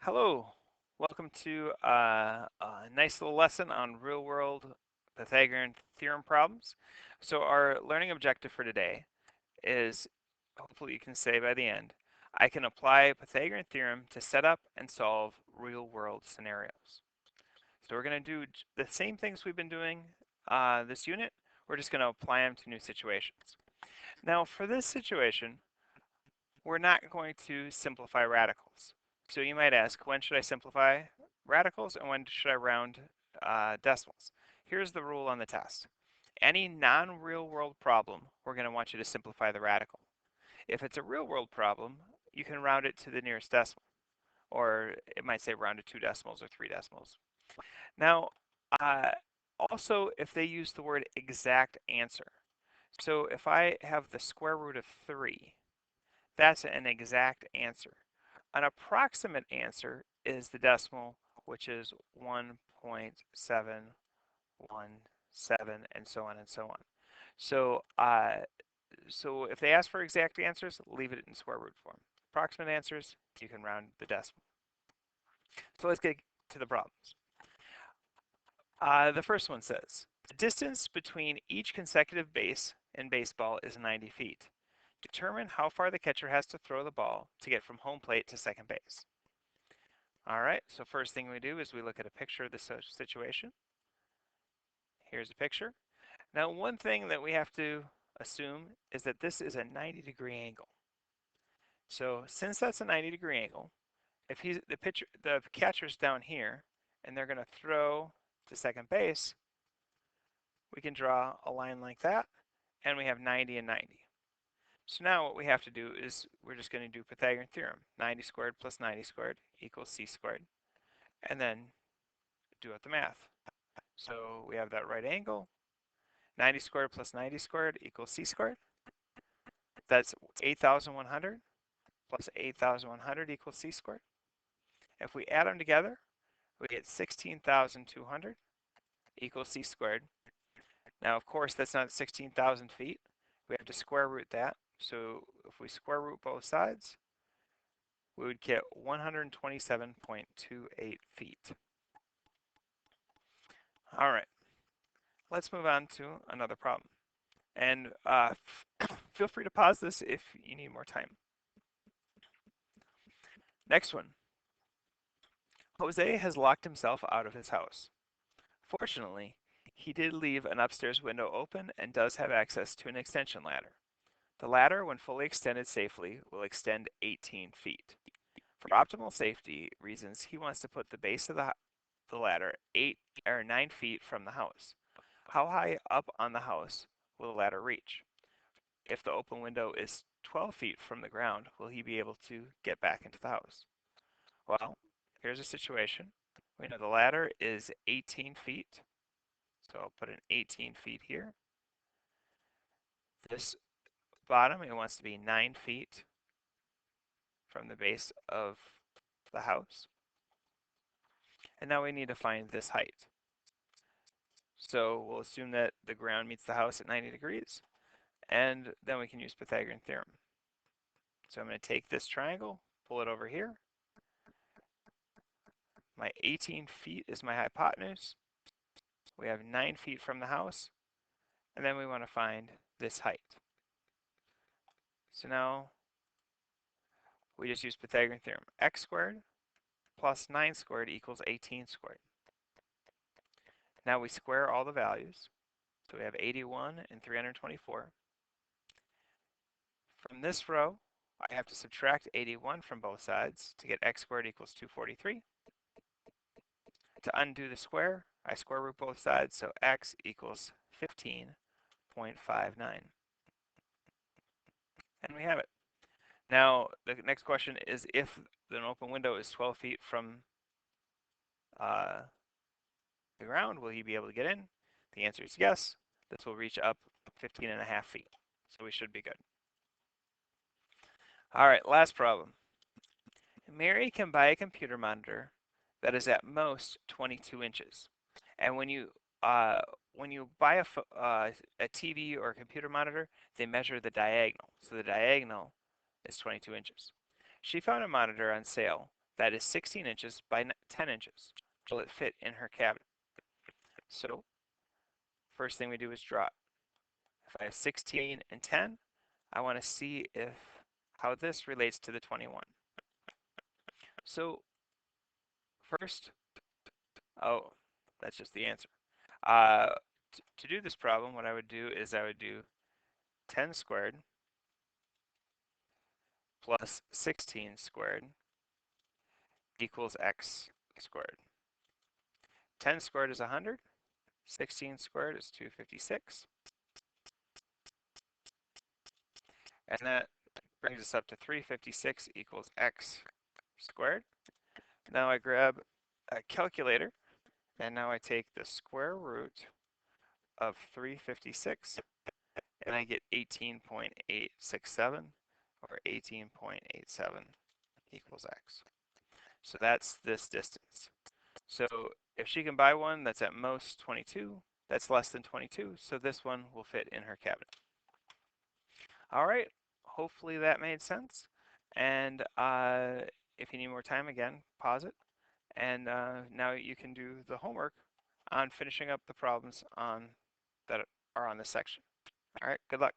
Hello, welcome to a nice little lesson on real-world Pythagorean theorem problems. So our learning objective for today is, hopefully you can say by the end, I can apply Pythagorean theorem to set up and solve real-world scenarios. So we're going to do the same things we've been doing this unit. We're just going to apply them to new situations. Now for this situation, we're not going to simplify radicals. So you might ask, when should I simplify radicals and when should I round decimals? Here's the rule on the test. Any non-real world problem, we're going to want you to simplify the radical. If it's a real world problem, you can round it to the nearest decimal. Or it might say round to 2 decimals or 3 decimals. Now, uh, also if they use the word exact answer. So if I have the square root of 3, that's an exact answer. An approximate answer is the decimal, which is 1.717, and so on and so on. So, so if they ask for exact answers, leave it in square root form. Approximate answers, you can round the decimal. So let's get to the problems. The first one says, the distance between each consecutive base in baseball is 90 feet. Determine how far the catcher has to throw the ball to get from home plate to second base. All right, so first thing we do is we look at a picture of the situation. Here's a picture. Now, one thing that we have to assume is that this is a 90-degree angle. So since that's a 90-degree angle, if the catcher's down here and they're going to throw to second base, we can draw a line like that, and we have 90 and 90. So now what we have to do is we're just going to do Pythagorean theorem. 90 squared plus 90 squared equals c squared. And then do out the math. So we have that right angle. 90 squared plus 90 squared equals c squared. That's 8,100 plus 8,100 equals c squared. If we add them together, we get 16,200 equals c squared. Now, of course, that's not 16,000 feet. We have to square root that. So if we square root both sides, we would get 127.28 feet. All right, let's move on to another problem. And feel free to pause this if you need more time. Next one. Jose has locked himself out of his house. Fortunately, he did leave an upstairs window open and does have access to an extension ladder. The ladder, when fully extended safely, will extend 18 feet. For optimal safety reasons, he wants to put the base of the ladder 8 or 9 feet from the house. How high up on the house will the ladder reach? If the open window is 12 feet from the ground, will he be able to get back into the house? Well, here's a situation. We know the ladder is 18 feet, so I'll put an 18 feet here. This bottom, it wants to be 9 feet from the base of the house. And now we need to find this height. So we'll assume that the ground meets the house at 90 degrees, and then we can use Pythagorean theorem. So I'm going to take this triangle, pull it over here. My 18 feet is my hypotenuse. We have 9 feet from the house, and then we want to find this height. So now we just use Pythagorean theorem. X squared plus 9 squared equals 18 squared. Now we square all the values. So we have 81 and 324. From this row, I have to subtract 81 from both sides to get x squared equals 243. To undo the square, I square root both sides, so x equals 15.59. And we have it. Now, the next question is if an open window is 12 feet from the ground, will he be able to get in? The answer is yes. This will reach up 15.5 feet. So we should be good. All right, last problem. Mary can buy a computer monitor that is at most 22 inches. And when you buy a TV or a computer monitor, they measure the diagonal. So the diagonal is 22 inches. She found a monitor on sale That is 16 inches by 10 inches. Will it fit in her cabinet? So first thing we do is draw it. If I have 16 and 10, I want to see if how this relates to the 21. So first, oh, that's just the answer. Uh, to do this problem, what I would do is I would do 10 squared plus 16 squared equals x squared. 10 squared is 100. 16 squared is 256. And that brings us up to 356 equals x squared. Now I grab a calculator, and now I take the square root of 356, and I get 18.867, or 18.87 equals x. So that's this distance. So if she can buy one that's at most 22, that's less than 22, so this one will fit in her cabinet. All right, hopefully that made sense. And if you need more time, again, pause it. And now you can do the homework on finishing up the problems that are on this section. All right, good luck.